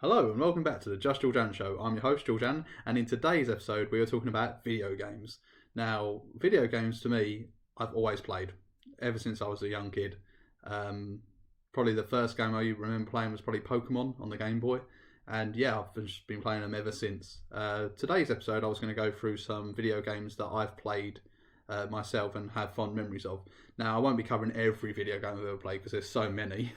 Hello and welcome back to the Just Georgian Show. I'm your host Georgian, and in today's episode we are talking about video games. Now, video games to me, I've always played ever since I was a young kid. Probably the first game I remember playing was probably Pokemon on the Game Boy, and yeah, I've just been playing them ever since. Today's episode, I was going to go through some video games that I've played myself and have fond memories of. Now, I won't be covering every video game I've ever played because there's so many,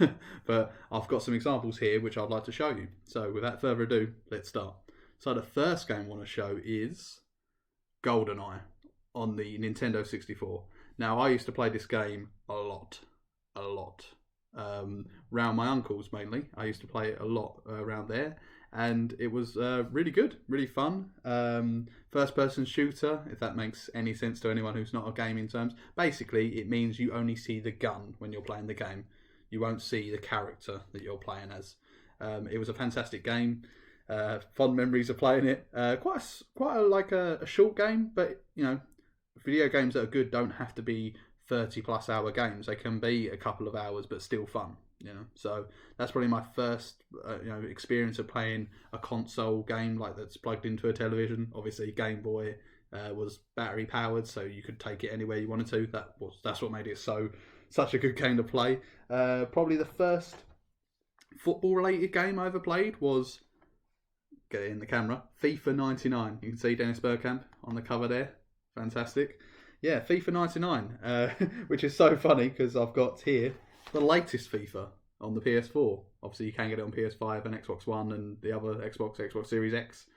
but I've got some examples here which I'd like to show you. So without further ado, let's start. So the first game I want to show is GoldenEye on the Nintendo 64. Now, I used to play this game a lot. Around my uncle's mainly. I used to play it a lot around there, and it was really good, really fun. First person shooter, if that makes any sense to anyone who's not a gaming terms. Basically, it means you only see the gun when you're playing the game. You won't see the character that you're playing as. It was a fantastic game. Fond memories of playing it. Quite a short game, but you know, video games that are good don't have to be 30+ hour games. They can be a couple of hours but still fun, you know. So that's probably my first experience of playing a console game like that's plugged into a television. Obviously Game Boy was battery powered, so you could take it anywhere you wanted to. That's what made it such a good game to play. Probably the first football related game I ever played was, get it in the camera, FIFA 99. You can see Dennis Bergkamp on the cover there. Fantastic. Yeah, FIFA 99, which is so funny because I've got here the latest FIFA on the PS4. Obviously, you can get it on PS5 and Xbox One and the other Xbox Series X.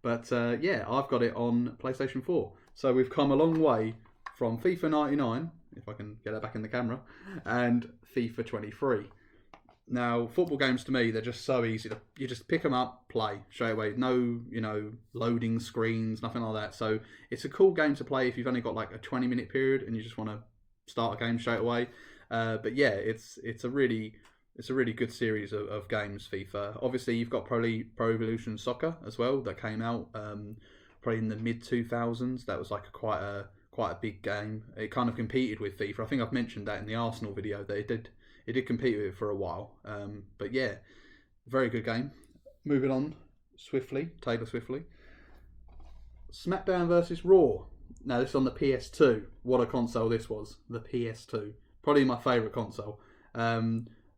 But yeah, I've got it on PlayStation 4. So we've come a long way from FIFA 99, if I can get that back in the camera, and FIFA 23. Now, football games to me, they're just so easy. You just pick them up, play straight away. No, loading screens, nothing like that. So it's a cool game to play if you've only got like a 20-minute period and you just want to start a game straight away. But yeah, it's a really good series of games, FIFA. Obviously, you've got Pro Evolution Soccer as well that came out probably in the mid-2000s. That was like quite a big game. It kind of competed with FIFA. I think I've mentioned that in the Arsenal video. It did compete with it for a while. But yeah, very good game. Moving on Taylor Swiftly. SmackDown versus Raw. Now, this is on the PS2. What a console this was. The PS2. Probably my favourite console.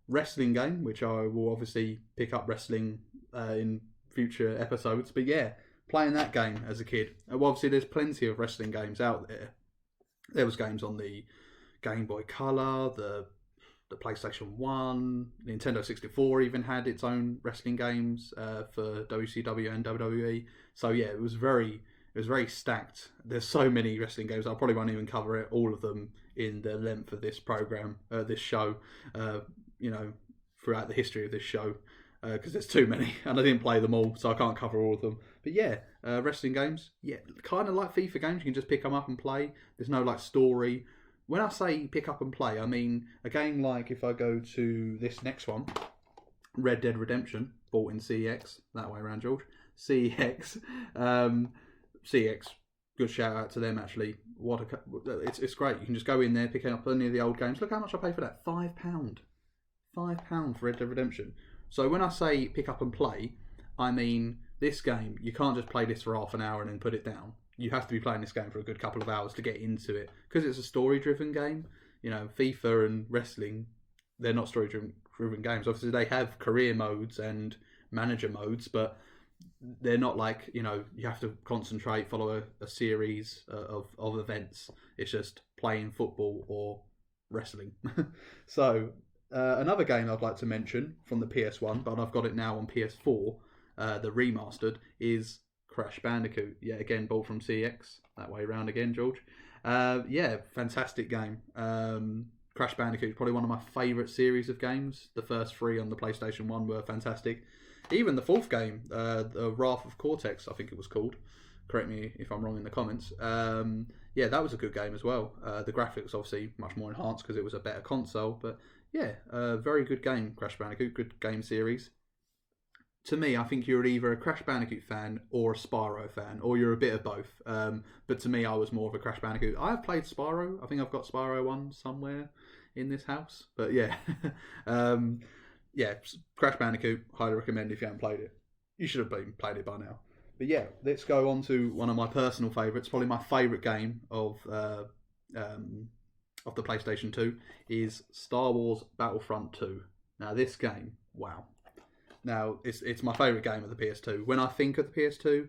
Wrestling game, which I will obviously pick up wrestling in future episodes. But yeah, playing that game as a kid. Well, obviously, there's plenty of wrestling games out there. There was games on the Game Boy Color, the PlayStation 1, Nintendo 64 even had its own wrestling games for WCW and WWE. So yeah, it was very stacked. There's so many wrestling games. I probably won't even cover it, all of them in the length of this program, this show, throughout the history of this show, because there's too many and I didn't play them all, so I can't cover all of them. But yeah, wrestling games, yeah, kind of like FIFA games. You can just pick them up and play. There's no like story. When I say pick up and play, I mean a game like, if I go to this next one, Red Dead Redemption, bought in CEX, that way around, George. CEX, CEX, good shout out to them actually. It's great. You can just go in there, pick up any of the old games. Look how much I paid for that, £5. £5 for Red Dead Redemption. So when I say pick up and play, I mean this game, you can't just play this for half an hour and then put it down. You have to be playing this game for a good couple of hours to get into it, because it's a story-driven game. FIFA and wrestling, they're not story-driven games. Obviously, they have career modes and manager modes, but they're not like, you have to concentrate, follow a series of events. It's just playing football or wrestling. So, another game I'd like to mention from the PS1, but I've got it now on PS4, the remastered, is Crash Bandicoot. Yeah, again, bought from CX. That way around again, George. Yeah, fantastic game. Crash Bandicoot is probably one of my favourite series of games. The first three on the PlayStation 1 were fantastic. Even the fourth game, the Wrath of Cortex, I think it was called. Correct me if I'm wrong in the comments. Yeah, that was a good game as well. The graphics obviously much more enhanced because it was a better console. But yeah, very good game, Crash Bandicoot. Good game series. To me, I think you're either a Crash Bandicoot fan or a Spyro fan, or you're a bit of both. But to me, I was more of a Crash Bandicoot. I have played Spyro. I think I've got Spyro 1 somewhere in this house. But yeah, yeah, Crash Bandicoot, highly recommend if you haven't played it. you should have played it by now. But yeah, let's go on to one of my personal favourites. Probably my favourite game of the PlayStation 2 is Star Wars Battlefront 2. Now this game, wow. Now it's my favourite game of the PS2. When I think of the PS2,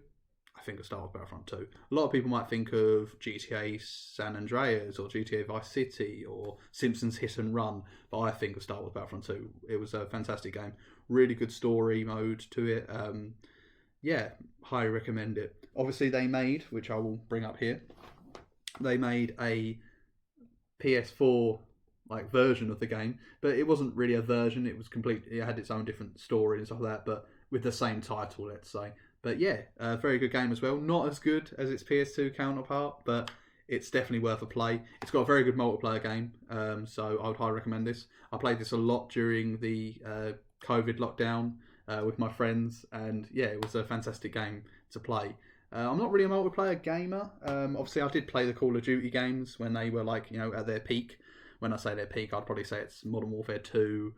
I think of Star Wars Battlefront 2. A lot of people might think of GTA San Andreas or GTA Vice City or Simpsons Hit and Run, but I think of Star Wars Battlefront 2. It was a fantastic game. Really good story mode to it. Yeah, highly recommend it. Obviously they made, which I will bring up here, they made a PS4 like version of the game, but it wasn't really a version. It was complete. It had its own different story and stuff like that, but with the same title, let's say. But yeah, a very good game as well. Not as good as its PS2 counterpart, but it's definitely worth a play. It's got a very good multiplayer game, so I would highly recommend this. I played this a lot during the COVID lockdown with my friends, and yeah, it was a fantastic game to play. I'm not really a multiplayer gamer. Obviously, I did play the Call of Duty games when they were like, at their peak. When I say their peak, I'd probably say it's Modern Warfare 2,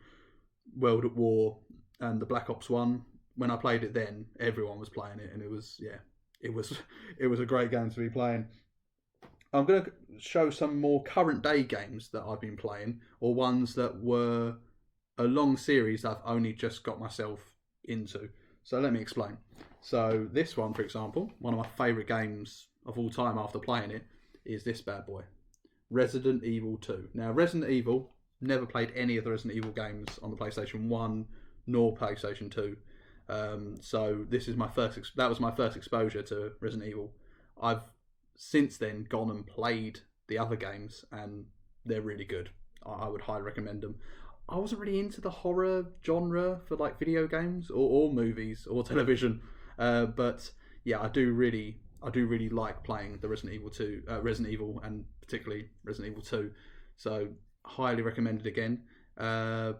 World at War, and the Black Ops 1. When I played it then, everyone was playing it, and it was a great game to be playing. I'm going to show some more current day games that I've been playing, or ones that were a long series that I've only just got myself into. So let me explain. So this one, for example, one of my favourite games of all time after playing it, is this bad boy, Resident Evil 2. Now, Resident Evil, never played any of the Resident Evil games on the PlayStation 1 nor PlayStation 2. So this is that was my first exposure to Resident Evil. I've since then gone and played the other games, and they're really good. I would highly recommend them. I wasn't really into the horror genre for like video games or movies or television, but yeah, I do really like playing the Resident Evil, and particularly Resident Evil 2. So highly recommended again. I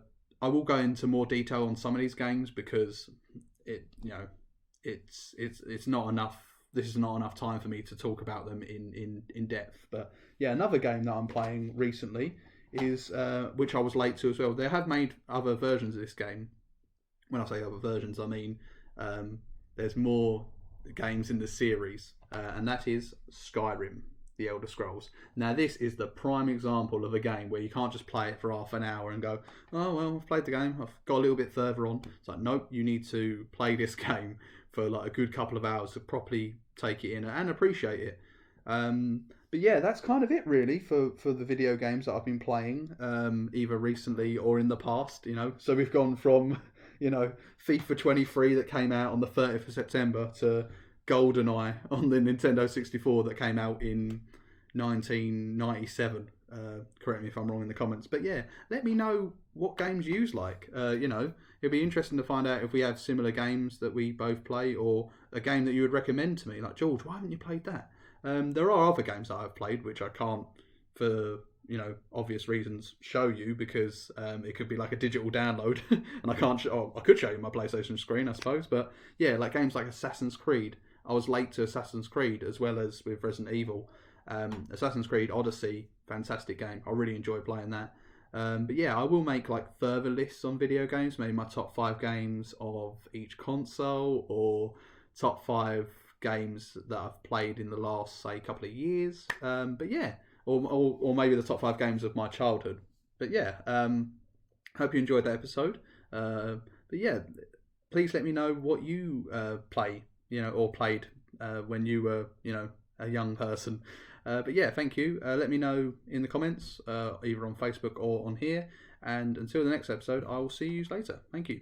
will go into more detail on some of these games because it's not enough. This is not enough time for me to talk about them in depth. But yeah, another game that I'm playing recently is which I was late to as well. They have made other versions of this game. When I say other versions, I mean there's more games in the series, and that is Skyrim, The Elder Scrolls. Now this is the prime example of a game where you can't just play it for half an hour and go, oh well, I've played the game, I've got a little bit further on. It's like, nope, you need to play this game for like a good couple of hours to properly take it in and appreciate it. But yeah, that's kind of it really for the video games that I've been playing, either recently or in the past. So we've gone from FIFA 23 that came out on the 30th of September to GoldenEye on the Nintendo 64 that came out in 1997. Correct me if I'm wrong in the comments. But yeah, let me know what games you like. It'd be interesting to find out if we have similar games that we both play, or a game that you would recommend to me. Like, George, why haven't you played that? There are other games that I've played which I can't, for obvious reasons, show you because it could be like a digital download, and I can't. I could show you my PlayStation screen, I suppose. But yeah, like games like Assassin's Creed. I was late to Assassin's Creed as well as with Resident Evil. Assassin's Creed Odyssey, fantastic game. I really enjoy playing that. But yeah, I will make like further lists on video games, maybe my top 5 games of each console, or top 5 games that I've played in the last, say, couple of years. But yeah, or maybe the top 5 games of my childhood. But yeah, hope you enjoyed that episode. But yeah, please let me know what you play, or played when you were, a young person. But yeah, thank you. Let me know in the comments, either on Facebook or on here. And until the next episode, I will see you later. Thank you.